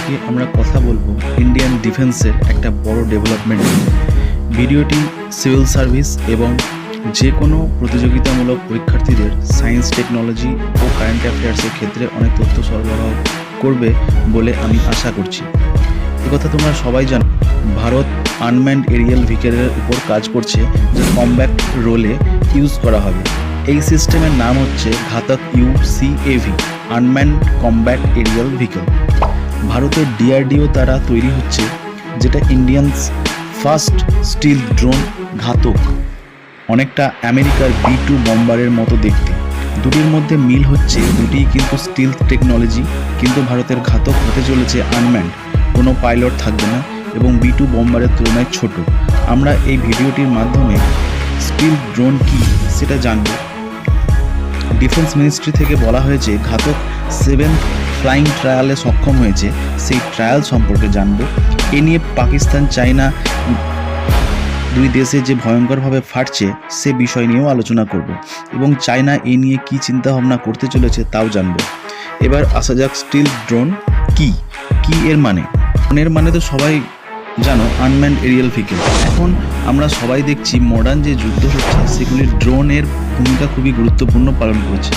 আজকে আমরা কথা বলবো ইন্ডিয়ান ডিফেন্সের একটা বড় ডেভেলপমেন্ট নিয়ে। ভিডিওটি সিভিল সার্ভিস এবং যে কোনো প্রতিযোগিতামূলক পরীক্ষার্থীদের সায়েন্স, টেকনোলজি ও কারেন্ট অ্যাফেয়ার্সের ক্ষেত্রে অনেক তথ্য সরবরাহ করবে বলে আমি আশা করছি। একথা তোমরা সবাই জানো, ভারত আনম্যান্ড এরিয়াল ভেহিকেলের উপর কাজ করছে, যা কমব্যাট রোলে ইউজ করা হবে। এই সিস্টেমের নাম হচ্ছে ঘাতক UCAV, unmanned combat Arial vehicle. ভারতের DRDO দ্বারা তৈরি হচ্ছে, যেটা ইন্ডিয়ানস ফার্স্ট স্টিল ড্রোন। ঘাতক অনেকটা আমেরিকার B-2 বম্বারের মতো দেখতে। দুটির মধ্যে মিল হচ্ছে দুটিই কিন্তু স্টিল টেকনোলজি, কিন্তু ভারতের ঘাতক হতে চলেছে আনম্যান্ড, কোনো পাইলট থাকবে না এবং B-2 বম্বারের তুলনায় ছোট। আমরা এই ভিডিওটির মাধ্যমে স্টিল ড্রোন কি সেটা জানব। ডিফেন্স মিনিস্ট্রি থেকে বলা হয়েছে ঘাতক 7th ফ্লাইং ট্রায়ালে সক্ষম হয়েছে, সেই ট্রায়াল সম্পর্কে জানব। এ নিয়ে পাকিস্তান, চায়না দুই দেশে যে ভয়ঙ্করভাবে ফাটছে সে বিষয় নিয়েও আলোচনা করব এবং চায়না এই নিয়ে কী চিন্তাভাবনা করতে চলেছে তাও জানব। এবার আসা যাক, স্টিল ড্রোন কি এর মানে। ড্রোনের মানে তো সবাই জানো, আনম্যান্ড এরিয়াল ভেহিকেল। এখন আমরা সবাই দেখছি মডার্ন যে যুদ্ধ হচ্ছে সেগুলির ড্রোনের ভূমিকা খুবই গুরুত্বপূর্ণ পালন করছে।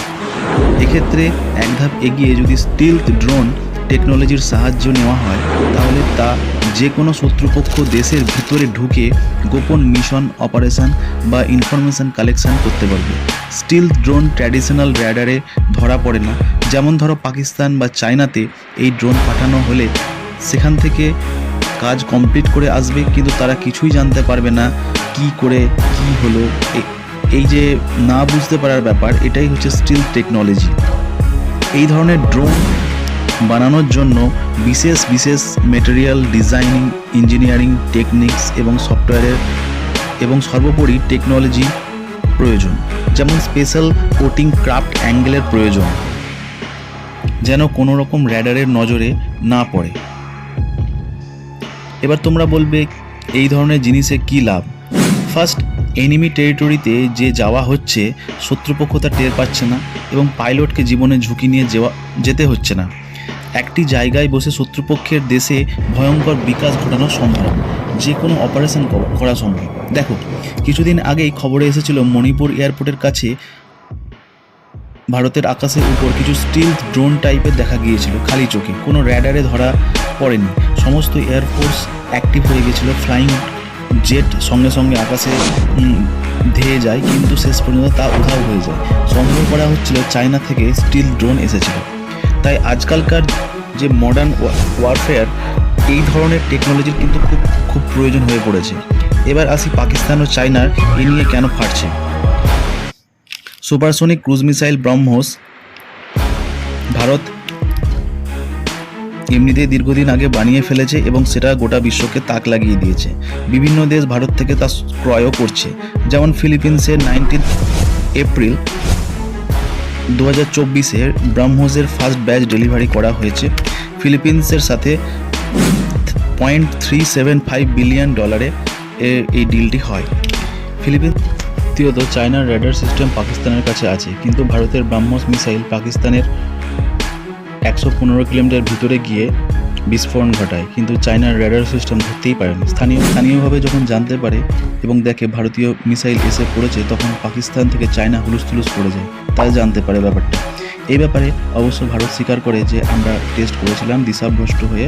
এক্ষেত্রে এক ধাপ এগিয়ে যদি স্টিলথ ড্রোন টেকনোলজির সাহায্য নেওয়া হয়, তাহলে তা যে কোনো শত্রুপক্ষ দেশের ভিতরে ঢুকে গোপন মিশন, অপারেশন বা ইনফরমেশন কালেকশন করতে পারবে। স্টিলথ ড্রোন ট্র্যাডিশনাল র্যাডারে ধরা পড়ে না। যেমন ধরো পাকিস্তান বা চায়নাতে এই ড্রোন পাঠানো হলে সেখান থেকে কাজ কমপ্লিট করে আসবে, কিন্তু তারা কিছুই জানতে পারবে না কি করে কি হলো। এই যে না বুঝতে পারার ব্যাপার, এটাই হচ্ছে স্টিল টেকনোলজি। এই ধরনের ড্রোন বানানোর জন্য বিশেষ মেটেরিয়াল, ডিজাইনিং, ইঞ্জিনিয়ারিং টেকনিক্স এবং সফটওয়্যারের এবং সর্বোপরি টেকনোলজি প্রয়োজন। যেমন স্পেশাল কোটিং, ক্রাফট অ্যাঙ্গেলের প্রয়োজন, যেন কোনো রকম র্যাডারের নজরে না পড়ে। এবার তোমরা বলবে এই ধরনের জিনিসে কী লাভ। ফার্স্ট, এনিমি টেরিটরিতে যে যাওয়া হচ্ছে শত্রুপক্ষ তা টের পাচ্ছে না এবং পাইলটকে জীবনের ঝুঁকি নিয়ে যেতে হচ্ছে না। একটি জায়গায় বসে শত্রুপক্ষের দেশে ভয়ঙ্কর বিকাশ ঘটানো সম্ভব, যে কোনো অপারেশন করা সম্ভব। দেখো, কিছুদিন আগেই খবরে এসেছিল মণিপুর এয়ারপোর্টের কাছে ভারতের আকাশের উপর কিছু স্টিলথ ড্রোন টাইপের দেখা গিয়েছিল, খালি চোখে, কোনো র্যাডারে ধরা পড়েনি। সমস্ত এয়ারফোর্স অ্যাক্টিভ হয়ে গেছিলো, ফ্লাইং জেট সঙ্গে সঙ্গে আকাশে ধেয়ে যায়, কিন্তু শেষ পর্যন্ত তা উধাও হয়ে যায়। সন্দেহ করা হচ্ছিল চায়না থেকে স্টিল ড্রোন এসেছিল। তাই আজকালকার যে মডার্ন ওয়ারফেয়ার, এই ধরনের টেকনোলজির কিন্তু খুব প্রয়োজন হয়ে পড়েছে। এবার আসি পাকিস্তান ও চায়নার এ নিয়ে কেন ফাটছে। Supersonic cruise missile BrahMos Bharat এমনিতেই দীর্ঘদিন আগে বানিয়ে ফেলেছে এবং সেটা গোটা বিশ্বকে তাক লাগিয়ে দিয়েছে। বিভিন্ন দেশ ভারত থেকে তা ক্রয়ও করছে। যেমন ফিলিপিন্সের 19 এপ্রিল 2024 ব্রহ্মোসের ফার্স্ট ব্যাচ ডেলিভারি করা হয়েছে। ফিলিপিন্সের সাথে $0.375 বিলিয়ন এই ডিলটি হয়। দ্বিতীয়ত, চায়নার র্যাডার সিস্টেম পাকিস্তানের কাছে আছে, কিন্তু ভারতের ব্রহ্মোস মিসাইল পাকিস্তানের 115 কিলোমিটার ভিতরে গিয়ে বিস্ফোরণ ঘটায়, কিন্তু চায়নার র্যাডার সিস্টেম ধরতেই পারেনি। স্থানীয়ভাবে যখন জানতে পারে এবং দেখে ভারতীয় মিসাইল এসে পড়েছে, তখন পাকিস্তান থেকে চায়না হুলুস পড়ে যায়, তাই জানতে পারে ব্যাপারটা। এই ব্যাপারে অবশ্য ভারত স্বীকার করে যে আমরা টেস্ট করেছিলাম, দিশাভ্রষ্ট হয়ে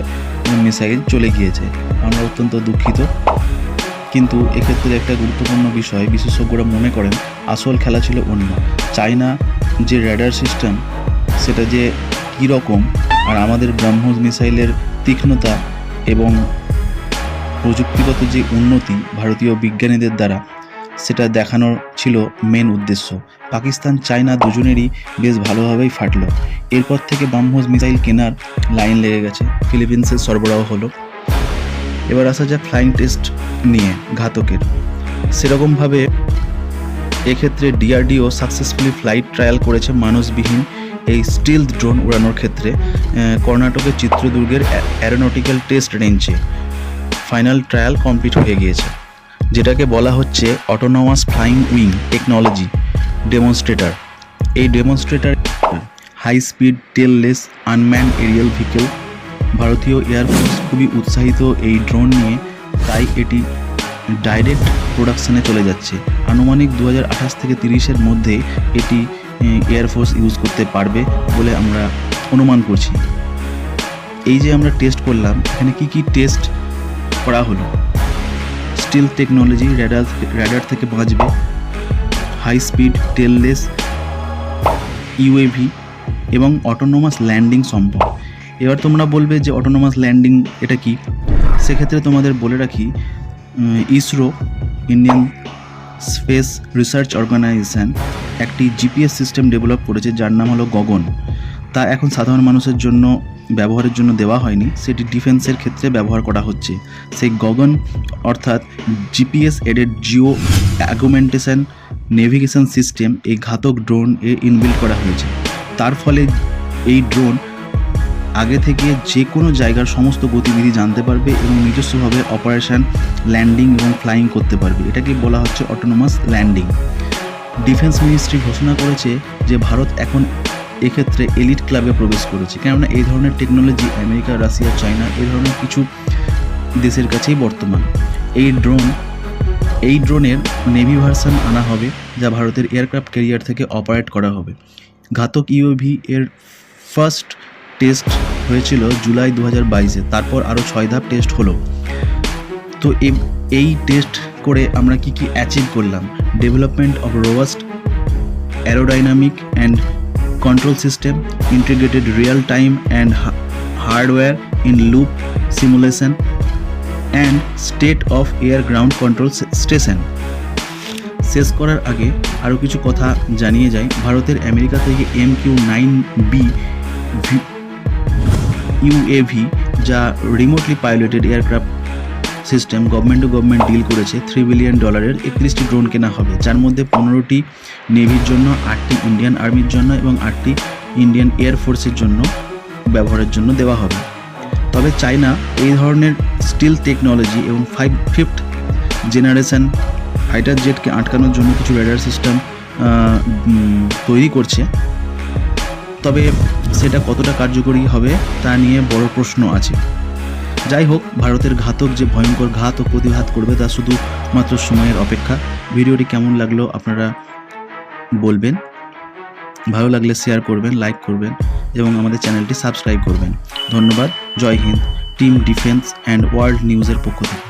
মিসাইল চলে গিয়েছে, আমরা অত্যন্ত দুঃখিত। কিন্তু এক্ষেত্রে একটা গুরুত্বপূর্ণ বিষয়, বিশেষজ্ঞরা মনে করেন আসল খেলা ছিল অন্য। চায়না যে র্যাডার সিস্টেম সেটা যে কীরকম, আর আমাদের ব্রহ্মোস মিসাইলের তীক্ষ্ণতা এবং প্রযুক্তিগত যে উন্নতি ভারতীয় বিজ্ঞানীদের দ্বারা, সেটা দেখানোর ছিল মেন উদ্দেশ্য। পাকিস্তান, চায়না দুজনেরই বেশ ভালোভাবেই ফাটলো। এরপর থেকে ব্রহ্মোস মিসাইল কেনার লাইন লেগে গেছে, ফিলিপিন্সের সরবরাহ হলো। এবার আসা যাক ফ্লাইং টেস্ট নিয়ে ঘাতকের। সেরকমভাবে এক্ষেত্রে DRDO সাকসেসফুলি ফ্লাইট ট্রায়াল করেছে মানুষবিহীন এই স্টিলথ ড্রোন উড়ানোর ক্ষেত্রে। কর্ণাটকের চিত্রদুর্গের অ্যারোনটিক্যাল টেস্ট রেঞ্জে ফাইনাল ট্রায়াল কমপ্লিট হয়ে গিয়েছে, যেটাকে বলা হচ্ছে autonomous flying wing technology demonstrator. এই demonstrator high speed tailless unmanned aerial vehicle ভারতীয় এয়ারফোর্স খুবই উৎসাহিত এই ড্রোন নিয়ে, তাই এটি ডাইরেক্ট প্রোডাকশানে চলে যাচ্ছে। আনুমানিক 2028 থেকে 30-এর মধ্যে এটি এয়ারফোর্স ইউজ করতে পারবে বলে আমরা অনুমান করছি। এই যে আমরা টেস্ট করলাম, এখানে কি টেস্ট করা হলো: স্টিল টেকনোলজি, র্যাডার থেকে বাঁচবে, হাই স্পিড টেললেস ইউএভি এবং অটোনোমাস ল্যান্ডিং সম্ভব। এবার তোমরা বলবে যে অটোনোমাস ল্যান্ডিং এটা কি? সেক্ষেত্রে তোমাদের বলে রাখি, ISRO, Indian space research organisation, একটি জিপিএস সিস্টেম ডেভেলপ করেছে যার নাম হলো গগন। তা এখন সাধারণ মানুষের জন্য ব্যবহারের জন্য দেওয়া হয়নি, সেটি ডিফেন্সের ক্ষেত্রে ব্যবহার করা হচ্ছে। সেই গগন অর্থাৎ GPS aided geo augmentation navigation system এই ঘাতক ড্রোন ইনবিল্ড করা হয়েছে। তার ফলে এই ড্রোন আগে থেকে যে কোনো জায়গার সমস্ত গতিবিধি জানতে পারবে এবং নিজস্বভাবে অপারেশন, ল্যান্ডিং এবং ফ্লাইং করতে পারবে। এটাকে বলা হচ্ছে অটোনোমাস ল্যান্ডিং। ডিফেন্স মিনিস্ট্রি ঘোষণা করেছে যে ভারত এখন এক্ষেত্রে এলিট ক্লাবে প্রবেশ করেছে, কেননা এই ধরনের টেকনোলজি আমেরিকা, রাশিয়া, চায়না এই ধরনের কিছু দেশের কাছেই বর্তমান। এই ড্রোনের নেভি ভার্সন আনা হবে, যা ভারতের এয়ারক্রাফট ক্যারিয়ার থেকে অপারেট করা হবে। ঘাতক ইউএভি এর ফার্স্ট টেস্ট হয়েছিল জুলাই 2022-এ, তারপর আরও 6 ধাপ টেস্ট হলো। তো এই টেস্ট করে আমরা কি অ্যাচিভ করলাম: development of robust aerodynamic and control system, integrated real time and hardware in loop simulation and state of air ground control station. শেষ করার আগে আরও কিছু কথা জানিয়ে যাই। ভারতের আমেরিকা থেকে MQ-9B ইউএভি, যা remotely piloted aircraft system, government to government deal করেছে। $3 বিলিয়ন 31টি ড্রোন কেনা হবে, যার মধ্যে 15টি নেভির জন্য, 8টি ইন্ডিয়ান আর্মির জন্য এবং 8টি ইন্ডিয়ান এয়ারফোর্সের জন্য ব্যবহারের জন্য দেওয়া হবে। তবে চায়না এই ধরনের স্টিল টেকনোলজি এবং 5th জেনারেশন ফাইটার জেটকে আটকানোর জন্য কিছু রেডার সিস্টেম তৈরি করছে। তবে সেটা কতটা কার্যকরী হবে তা নিয়ে বড় প্রশ্ন আছে। যাই হোক, ভারতের ঘাতক যে ভয়ঙ্কর ঘাত ও প্রতিঘাত করবে তা শুধুমাত্র সময়ের অপেক্ষা। ভিডিওটি কেমন লাগলো আপনারা বলবেন, ভালো লাগলে শেয়ার করবেন, লাইক করবেন এবং আমাদের চ্যানেলটি সাবস্ক্রাইব করবেন। ধন্যবাদ। Jai Hind. Team defence and world নিউজের পক্ষ থেকে।